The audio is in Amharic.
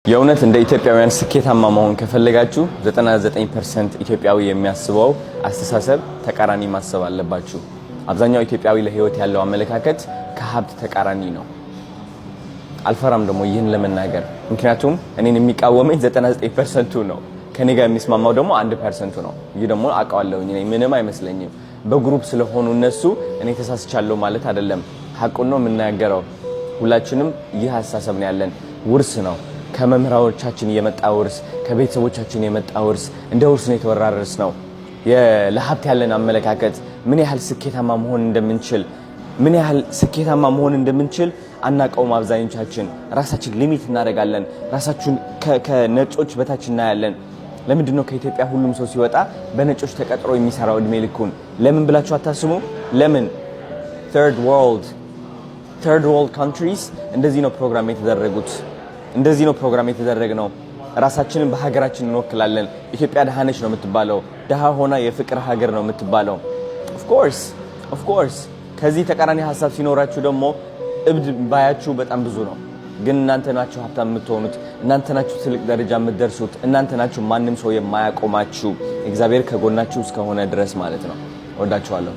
የእውነት እንደ ኢትዮጵያውያን ስኬታማ መሆን ከፈለጋችሁ 99% ኢትዮጵያዊ የሚያስበው አስተሳሰብ ተቃራኒ ማሰብ አለባችሁ። አብዛኛው ኢትዮጵያዊ ለህይወት ያለው አመለካከት ከሀብት ተቃራኒ ነው። አልፈራም ደግሞ ይህን ለመናገር ምክንያቱም እኔን የሚቃወመኝ 99% ነው። ከኔ ጋር የሚስማማው ደግሞ 1% ነው። ይህ ደግሞ አውቀዋለሁ እኔ ምንም አይመስለኝም። በግሩፕ ስለሆኑ እነሱ እኔ ተሳስቻለሁ ማለት አይደለም። ሐቁን ነው የምናገረው። ሁላችንም ይህ አስተሳሰብ ነው ያለን። ውርስ ነው ከመምህራኖቻችን የመጣ ውርስ፣ ከቤተሰቦቻችን የመጣ ውርስ፣ እንደ ውርስ ነው የተወራረስ ነው። ለሀብት ያለን አመለካከት ምን ያህል ስኬታማ መሆን እንደምንችል አናውቀውም። አብዛኞቻችን ራሳችን ሊሚት እናደርጋለን። ራሳችን ከነጮች በታች እናያለን። ለምንድን ነው ከኢትዮጵያ ሁሉም ሰው ሲወጣ በነጮች ተቀጥሮ የሚሰራው እድሜ ልኩን? ለምን ብላችሁ አታስቡ? ለምን third world countries እንደዚህ ነው ፕሮግራም የተደረጉት። እንደዚህ ነው ፕሮግራም የተደረገው። ራሳችንን በሀገራችን እንወክላለን። ኢትዮጵያ ደሃ ነች ነው የምትባለው። ደሃ ሆና የፍቅር ሀገር ነው የምትባለው። ኦፍ ኮርስ ከዚህ ተቃራኒ ሐሳብ ሲኖራችሁ ደግሞ እብድ ባያችሁ በጣም ብዙ ነው። ግን እናንተ ናችሁ ሀብታም የምትሆኑት፣ እናንተ ናችሁ ትልቅ ደረጃ የምትደርሱት፣ እናንተ ናችሁ ማንም ሰው የማያቆማችሁ እግዚአብሔር ከጎናችሁ እስከሆነ ድረስ ማለት ነው። ወዳችኋለሁ።